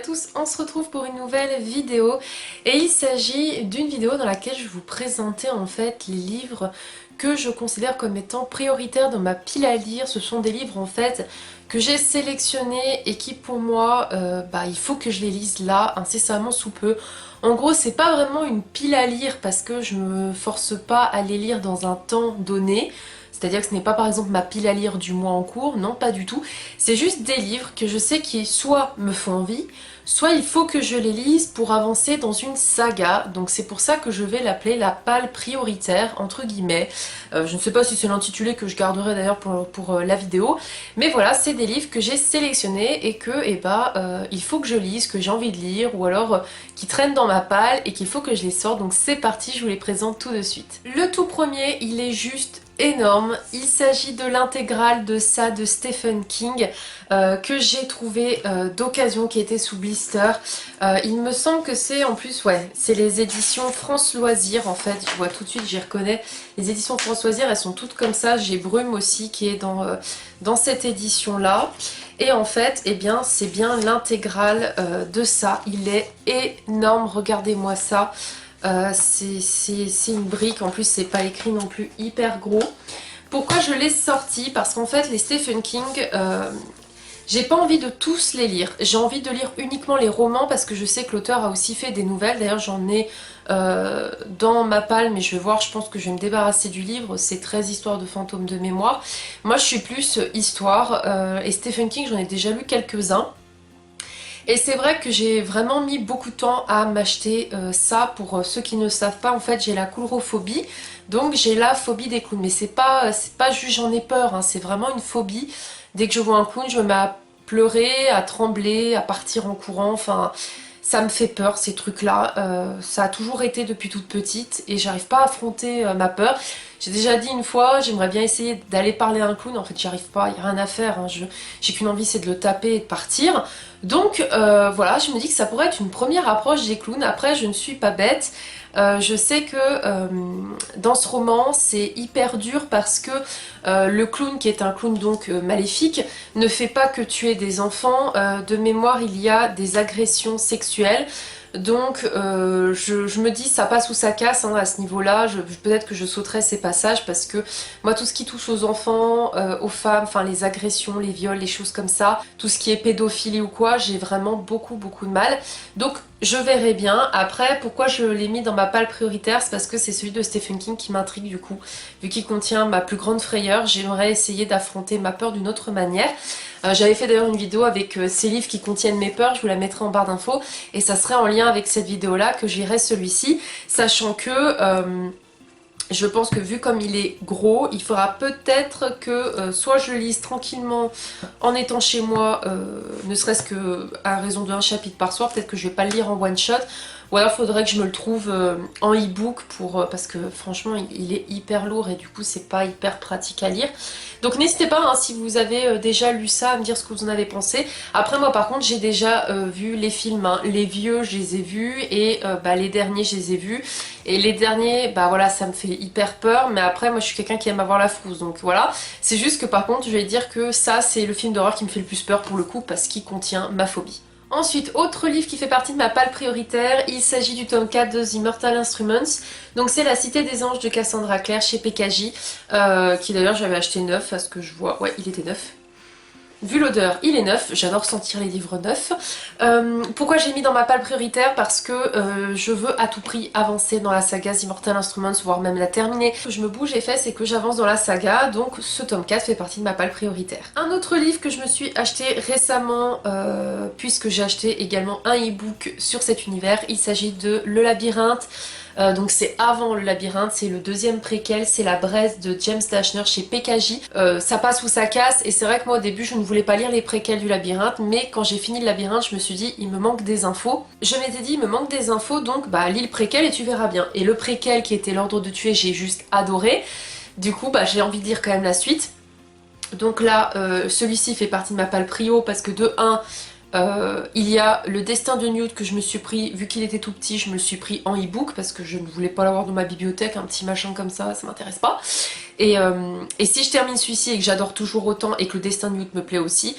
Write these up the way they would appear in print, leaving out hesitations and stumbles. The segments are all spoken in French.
tous, on se retrouve pour une nouvelle vidéo et il s'agit d'une vidéo dans laquelle je vais vous présenter en fait les livres que je considère comme étant prioritaires dans ma pile à lire. Ce sont des livres en fait que j'ai sélectionnés et qui pour moi, il faut que je les lise là, incessamment sous peu. En gros, c'est pas vraiment une pile à lire parce que je me force pas à les lire dans un temps donné. C'est-à-dire que ce n'est pas par exemple ma pile à lire du mois en cours, non pas du tout. C'est juste des livres que je sais qui soit me font envie, soit il faut que je les lise pour avancer dans une saga. Donc c'est pour ça que je vais l'appeler la palle prioritaire, entre guillemets. Je ne sais pas si c'est l'intitulé que je garderai d'ailleurs pour la vidéo. Mais voilà, c'est des livres que j'ai sélectionnés et que il faut que je lise, que j'ai envie de lire, ou alors qui traînent dans ma palle et qu'il faut que je les sorte. Donc c'est parti, je vous les présente tout de suite. Le tout premier, il est juste énorme. Il s'agit de l'intégrale de ça de Stephen King que j'ai trouvé d'occasion, qui était sous blister. Il me semble que c'est en plus, ouais, c'est les éditions France Loisirs en fait. Je vois tout de suite, j'y reconnais. Les éditions France Loisirs, elles sont toutes comme ça. J'ai Brume aussi qui est dans cette édition là. Et en fait, eh bien, c'est bien l'intégrale de ça. Il est énorme, regardez-moi ça. C'est une brique, en plus c'est pas écrit non plus hyper gros. Pourquoi je l'ai sorti? Parce qu'en fait les Stephen King, j'ai pas envie de tous les lire. J'ai envie de lire uniquement les romans parce que je sais que l'auteur a aussi fait des nouvelles. D'ailleurs j'en ai dans ma palle, mais je vais voir, je pense que je vais me débarrasser du livre. C'est 13 histoires de fantômes de mémoire. Moi je suis plus histoire et Stephen King j'en ai déjà lu quelques-uns. Et c'est vrai que j'ai vraiment mis beaucoup de temps à m'acheter ça. Pour ceux qui ne savent pas, en fait j'ai la coulrophobie, donc j'ai la phobie des clowns. Mais c'est pas juste j'en ai peur, hein, c'est vraiment une phobie. Dès que je vois un clown, je me mets à pleurer, à trembler, à partir en courant, enfin ça me fait peur ces trucs-là. Ça a toujours été depuis toute petite et j'arrive pas à affronter ma peur. J'ai déjà dit une fois, j'aimerais bien essayer d'aller parler à un clown, en fait j'y arrive pas, il n'y a rien à faire, hein. J'ai qu'une envie, c'est de le taper et de partir. Donc voilà, je me dis que ça pourrait être une première approche des clowns. Après je ne suis pas bête, je sais que dans ce roman c'est hyper dur parce que le clown, qui est un clown donc maléfique, ne fait pas que tuer des enfants. De mémoire il y a des agressions sexuelles. Donc je me dis ça passe ou ça casse, hein, à ce niveau là. Peut-être que je sauterai ces passages parce que moi tout ce qui touche aux enfants, aux femmes, enfin les agressions, les viols, les choses comme ça, tout ce qui est pédophilie ou quoi, j'ai vraiment beaucoup de mal. Donc je verrai bien. Après pourquoi je l'ai mis dans ma palle prioritaire, c'est parce que c'est celui de Stephen King qui m'intrigue du coup. Vu qu'il contient ma plus grande frayeur, j'aimerais essayer d'affronter ma peur d'une autre manière. J'avais fait d'ailleurs une vidéo avec ces livres qui contiennent mes peurs, je vous la mettrai en barre d'infos et ça serait en lien avec cette vidéo là que j'irai celui-ci, sachant que je pense que vu comme il est gros, il faudra peut-être que soit je le lise tranquillement en étant chez moi, ne serait-ce que à raison de un chapitre par soir, peut-être que je vais pas le lire en one shot, ou alors il faudrait que je me le trouve en e-book parce que franchement il est hyper lourd et du coup c'est pas hyper pratique à lire. Donc n'hésitez pas, hein, si vous avez déjà lu ça, à me dire ce que vous en avez pensé. Après moi par contre j'ai déjà vu les films, hein. Les vieux je les ai vus et les derniers je les ai vus. Et les derniers, voilà, ça me fait hyper peur, mais après moi je suis quelqu'un qui aime avoir la frousse, donc voilà. C'est juste que par contre je vais dire que ça c'est le film d'horreur qui me fait le plus peur pour le coup parce qu'il contient ma phobie. Ensuite, autre livre qui fait partie de ma palle prioritaire, il s'agit du tome 4 de The Mortal Instruments. Donc c'est La Cité des Anges de Cassandra Clare chez PKJ, qui d'ailleurs j'avais acheté neuf à ce que je vois. Ouais, il était neuf. Vu l'odeur, il est neuf, j'adore sentir les livres neufs. Pourquoi j'ai mis dans ma palle prioritaire? Parce que je veux à tout prix avancer dans la saga The Immortal Instruments, voire même la terminer. Ce que je me bouge les fesses et que j'avance dans la saga, donc ce tome 4 fait partie de ma palle prioritaire. Un autre livre que je me suis acheté récemment, puisque j'ai acheté également un e-book sur cet univers, il s'agit de Le Labyrinthe. Donc c'est avant Le Labyrinthe, c'est le deuxième préquel, c'est La Braise de James Dashner chez PKJ. Ça passe ou ça casse, et c'est vrai que moi au début je ne voulais pas lire les préquels du Labyrinthe, mais quand j'ai fini le Labyrinthe je me suis dit il me manque des infos. Je m'étais dit il me manque des infos, donc lis le préquel et tu verras bien. Et le préquel qui était L'Ordre de tuer, j'ai juste adoré. Du coup j'ai envie de lire quand même la suite. Donc là celui-ci fait partie de ma palle prio parce que de 1, il y a Le Destin de Newt que je me suis pris, vu qu'il était tout petit, je me le suis pris en e-book parce que je ne voulais pas l'avoir dans ma bibliothèque, un petit machin comme ça m'intéresse pas. Et si je termine celui-ci et que j'adore toujours autant et que Le Destin de Newt me plaît aussi,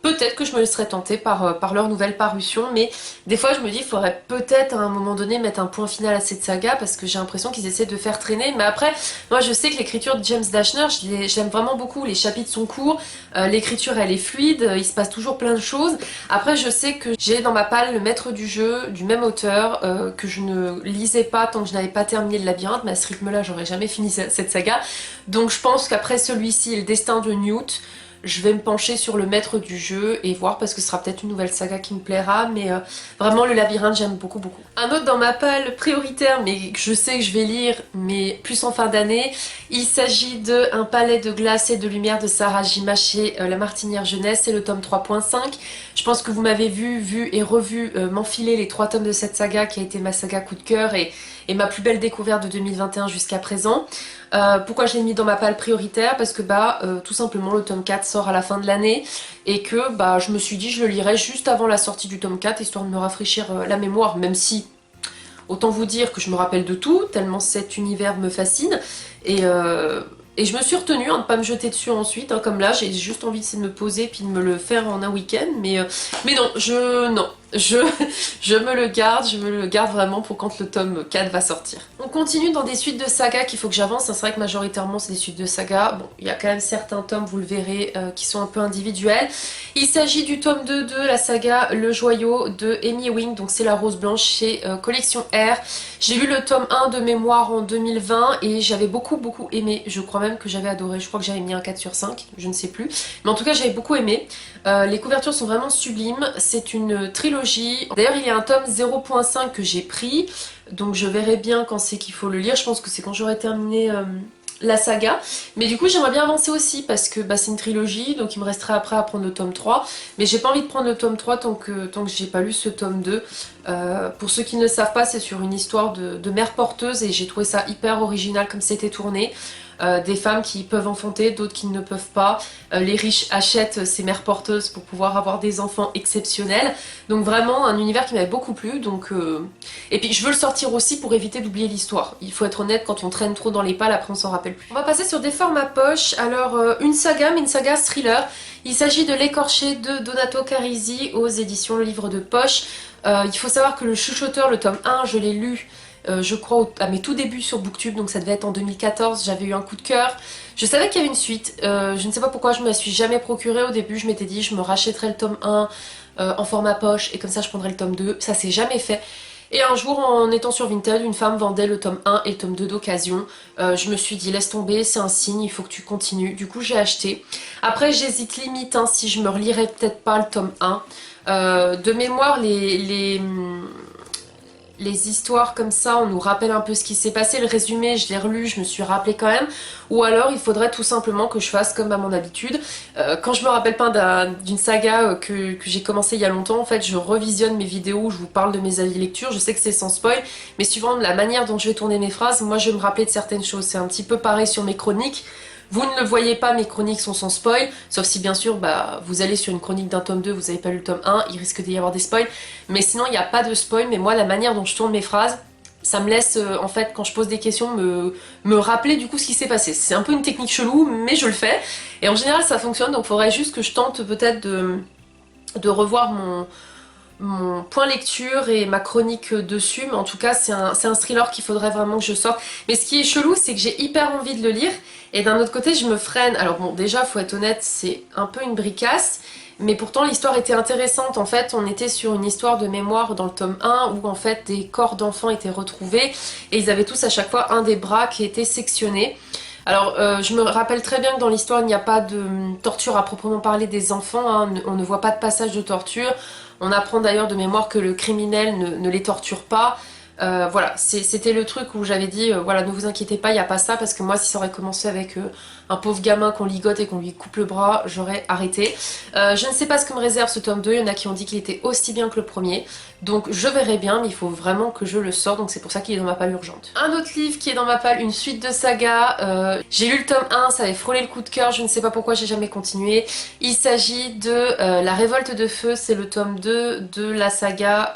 peut-être que je me serais tentée par leur nouvelle parution, mais des fois je me dis il faudrait peut-être à un moment donné mettre un point final à cette saga parce que j'ai l'impression qu'ils essaient de faire traîner. Mais après, moi je sais que l'écriture de James Dashner, je l'aime vraiment beaucoup. Les chapitres sont courts, l'écriture elle est fluide, il se passe toujours plein de choses. Après, je sais que j'ai dans ma palle le maître du jeu du même auteur que je ne lisais pas tant que je n'avais pas terminé le labyrinthe, mais à ce rythme-là, j'aurais jamais fini cette saga. Donc je pense qu'après celui-ci et le destin de Newt, je vais me pencher sur le maître du jeu et voir parce que ce sera peut-être une nouvelle saga qui me plaira, mais vraiment le labyrinthe j'aime beaucoup beaucoup. Un autre dans ma palle prioritaire mais que je sais que je vais lire mais plus en fin d'année, il s'agit de Un palais de glace et de lumière de Sarah Jima chez La Martinière Jeunesse, c'est le tome 3.5. Je pense que vous m'avez vu et revu m'enfiler les 3 tomes de cette saga qui a été ma saga coup de cœur et ma plus belle découverte de 2021 jusqu'à présent. Pourquoi je l'ai mis dans ma palle prioritaire? Parce que tout simplement le tome 4 sort à la fin de l'année et que je me suis dit je le lirai juste avant la sortie du tome 4 histoire de me rafraîchir la mémoire, même si autant vous dire que je me rappelle de tout tellement cet univers me fascine et je me suis retenue de ne pas me jeter dessus ensuite, comme là j'ai juste envie de me poser puis de me le faire en un week-end, mais non, je me le garde vraiment pour quand le tome 4 va sortir. On continue dans des suites de sagas qu'il faut que j'avance, c'est vrai que majoritairement c'est des suites de sagas, bon il y a quand même certains tomes, vous le verrez, qui sont un peu individuels. Il s'agit du tome 2 de la saga Le Joyau de Amy Ewing, donc c'est La Rose Blanche chez Collection R. J'ai lu le tome 1 de mémoire en 2020 et j'avais beaucoup aimé, je crois même que j'avais adoré, je crois que j'avais mis un 4 sur 5, je ne sais plus, mais en tout cas j'avais beaucoup aimé. Les couvertures sont vraiment sublimes, c'est une trilogie. D'ailleurs il y a un tome 0.5 que j'ai pris, donc je verrai bien quand c'est qu'il faut le lire, je pense que c'est quand j'aurai terminé la saga, mais du coup j'aimerais bien avancer aussi parce que c'est une trilogie, donc il me resterait après à prendre le tome 3, mais j'ai pas envie de prendre le tome 3 tant que j'ai pas lu ce tome 2. Pour ceux qui ne le savent pas, c'est sur une histoire de mère porteuse et j'ai trouvé ça hyper original comme c'était tourné. Des femmes qui peuvent enfanter, d'autres qui ne peuvent pas. Les riches achètent ces mères porteuses pour pouvoir avoir des enfants exceptionnels. Donc vraiment un univers qui m'avait beaucoup plu. Et puis je veux le sortir aussi pour éviter d'oublier l'histoire. Il faut être honnête, quand on traîne trop dans les pales, après on s'en rappelle plus. On va passer sur des formats poche. Alors une saga, mais une saga thriller. Il s'agit de L'écorché de Donato Carisi aux éditions Le Livre de Poche. Il faut savoir que Le Chuchoteur, le tome 1, je l'ai lu je crois à mes tout débuts sur Booktube, donc ça devait être en 2014, j'avais eu un coup de cœur. Je savais qu'il y avait une suite, je ne sais pas pourquoi je me la suis jamais procurée au début, je m'étais dit je me rachèterais le tome 1 en format poche et comme ça je prendrais le tome 2, ça s'est jamais fait. Et un jour en étant sur Vinted, une femme vendait le tome 1 et le tome 2 d'occasion. Je me suis dit laisse tomber, c'est un signe, il faut que tu continues. Du coup j'ai acheté. Après j'hésite limite si je me relirais peut-être pas le tome 1. De mémoire les histoires comme ça, on nous rappelle un peu ce qui s'est passé. Le résumé, je l'ai relu, je me suis rappelé quand même. Ou alors, il faudrait tout simplement que je fasse comme à mon habitude. Quand je me rappelle pas d'une saga que j'ai commencé il y a longtemps, en fait, je revisionne mes vidéos où je vous parle de mes avis lecture. Je sais que c'est sans spoil, mais suivant la manière dont je vais tourner mes phrases, moi, je vais me rappeler de certaines choses. C'est un petit peu pareil sur mes chroniques. Vous ne le voyez pas, mes chroniques sont sans spoil, sauf si bien sûr vous allez sur une chronique d'un tome 2, vous n'avez pas lu le tome 1, il risque d'y avoir des spoils, mais sinon il n'y a pas de spoil, mais moi la manière dont je tourne mes phrases, ça me laisse en fait quand je pose des questions me rappeler du coup ce qui s'est passé. C'est un peu une technique chelou, mais je le fais, et en général ça fonctionne, donc il faudrait juste que je tente peut-être de revoir mon point lecture et ma chronique dessus, mais en tout cas c'est un thriller qu'il faudrait vraiment que je sorte. Mais ce qui est chelou, c'est que j'ai hyper envie de le lire et d'un autre côté je me freine. Alors bon, déjà faut être honnête, c'est un peu une bricasse, mais pourtant l'histoire était intéressante. En fait on était sur une histoire de mémoire dans le tome 1 où en fait des corps d'enfants étaient retrouvés et ils avaient tous à chaque fois un des bras qui était sectionné. Alors je me rappelle très bien que dans l'histoire il n'y a pas de torture à proprement parler des enfants, hein. On ne voit pas de passage de torture. On apprend d'ailleurs de mémoire que le criminel ne les torture pas. Voilà, c'était le truc où j'avais dit, voilà, ne vous inquiétez pas, il n'y a pas ça, parce que moi, si ça aurait commencé avec un pauvre gamin qu'on ligote et qu'on lui coupe le bras, j'aurais arrêté. Je ne sais pas ce que me réserve ce tome 2, il y en a qui ont dit qu'il était aussi bien que le premier, donc je verrai bien, mais il faut vraiment que je le sorte, donc c'est pour ça qu'il est dans ma palle urgente. Un autre livre qui est dans ma palle, une suite de saga, j'ai lu le tome 1, ça avait frôlé le coup de cœur, je ne sais pas pourquoi j'ai jamais continué. Il s'agit de La Révolte de Feu, c'est le tome 2 de la saga,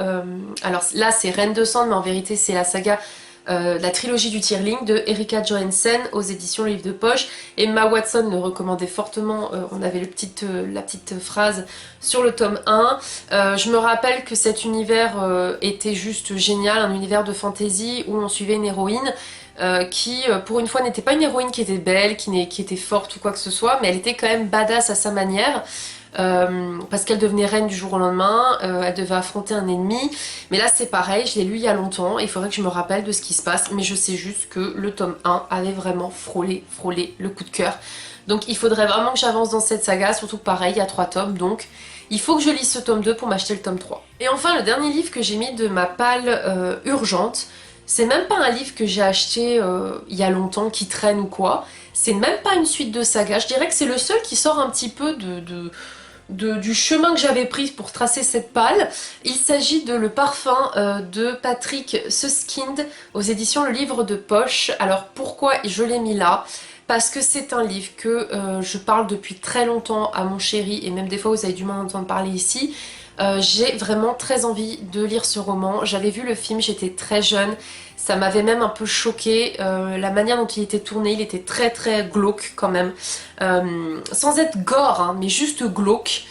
alors là c'est Reine de Sang, mais en vérité c'est la saga la trilogie du Tierling de Erika Johansen aux éditions Le Livre de Poche. Emma Watson le recommandait fortement, on avait la petite phrase sur le tome 1. Je me rappelle que cet univers était juste génial, un univers de fantasy où on suivait une héroïne qui pour une fois n'était pas une héroïne qui était belle, qui était forte ou quoi que ce soit, mais elle était quand même badass à sa manière. Parce qu'elle devenait reine du jour au lendemain, elle devait affronter un ennemi, mais là c'est pareil, je l'ai lu il y a longtemps, il faudrait que je me rappelle de ce qui se passe, mais je sais juste que le tome 1 avait vraiment frôlé le coup de cœur, donc il faudrait vraiment que j'avance dans cette saga, surtout que pareil, il y a 3 tomes, donc il faut que je lise ce tome 2 pour m'acheter le tome 3. Et enfin le dernier livre que j'ai mis de ma palle urgente, c'est même pas un livre que j'ai acheté il y a longtemps, qui traîne ou quoi, c'est même pas une suite de saga, je dirais que c'est le seul qui sort un petit peu du chemin que j'avais pris pour tracer cette palle. Il s'agit de Le Parfum de Patrick Suskind aux éditions Le Livre de Poche. Alors pourquoi je l'ai mis là? Parce que c'est un livre que je parle depuis très longtemps à mon chéri, et même des fois vous avez du mal à entendre parler ici. J'ai vraiment très envie de lire ce roman. J'avais vu le film, j'étais très jeune, ça m'avait même un peu choquée. La manière dont il était tourné, il était très très glauque quand même. Sans être gore, hein, mais juste glauque.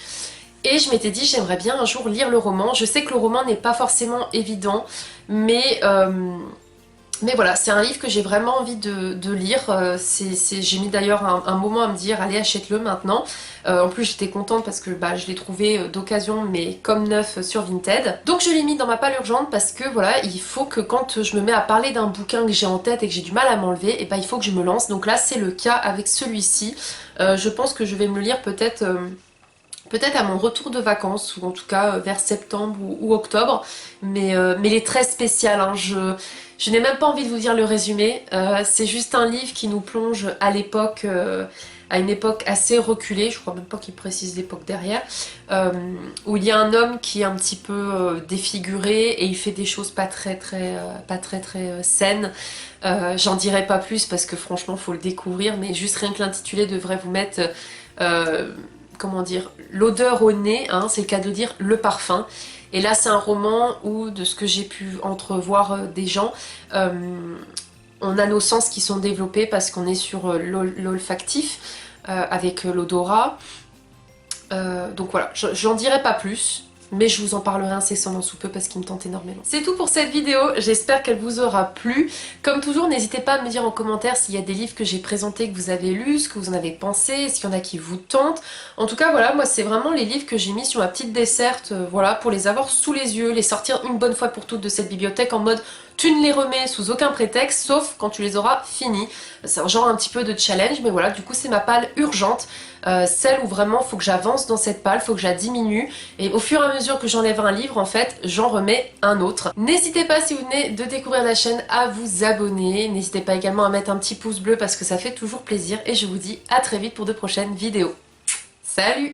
Et je m'étais dit j'aimerais bien un jour lire le roman. Je sais que le roman n'est pas forcément évident, mais voilà, c'est un livre que j'ai vraiment envie de lire. J'ai mis d'ailleurs un moment à me dire allez achète-le maintenant. En plus j'étais contente parce que je l'ai trouvé d'occasion mais comme neuf sur Vinted. Donc je l'ai mis dans ma palle urgente parce que voilà, il faut que quand je me mets à parler d'un bouquin que j'ai en tête et que j'ai du mal à m'enlever, et il faut que je me lance. Donc là c'est le cas avec celui-ci. Je pense que je vais me le lire peut-être à mon retour de vacances, ou en tout cas vers septembre ou octobre, mais il est très spécial, hein. Je n'ai même pas envie de vous dire le résumé, c'est juste un livre qui nous plonge à l'époque, à une époque assez reculée, je crois même pas qu'il précise l'époque derrière, où il y a un homme qui est un petit peu défiguré et il fait des choses pas très saines. J'en dirai pas plus parce que franchement faut le découvrir, mais juste rien que l'intitulé devrait vous mettre... comment dire, l'odeur au nez, hein, c'est le cas de dire le parfum. Et là c'est un roman où, de ce que j'ai pu entrevoir des gens, on a nos sens qui sont développés parce qu'on est sur l'olfactif avec l'odorat. Donc voilà, j'en dirai pas plus. Mais je vous en parlerai incessamment sous peu parce qu'il me tente énormément. C'est tout pour cette vidéo, j'espère qu'elle vous aura plu. Comme toujours, n'hésitez pas à me dire en commentaire s'il y a des livres que j'ai présentés que vous avez lus, ce que vous en avez pensé, s'il y en a qui vous tentent. En tout cas, voilà, moi c'est vraiment les livres que j'ai mis sur ma petite desserte, voilà, pour les avoir sous les yeux, les sortir une bonne fois pour toutes de cette bibliothèque en mode tu ne les remets sous aucun prétexte, sauf quand tu les auras finis. C'est un genre un petit peu de challenge, mais voilà, du coup c'est ma palle urgente, celle où vraiment faut que j'avance dans cette palle, faut que je la diminue, et au fur et à mesure que j'enlève un livre, en fait, j'en remets un autre. N'hésitez pas, si vous venez de découvrir la chaîne, à vous abonner, n'hésitez pas également à mettre un petit pouce bleu parce que ça fait toujours plaisir, et je vous dis à très vite pour de prochaines vidéos. Salut!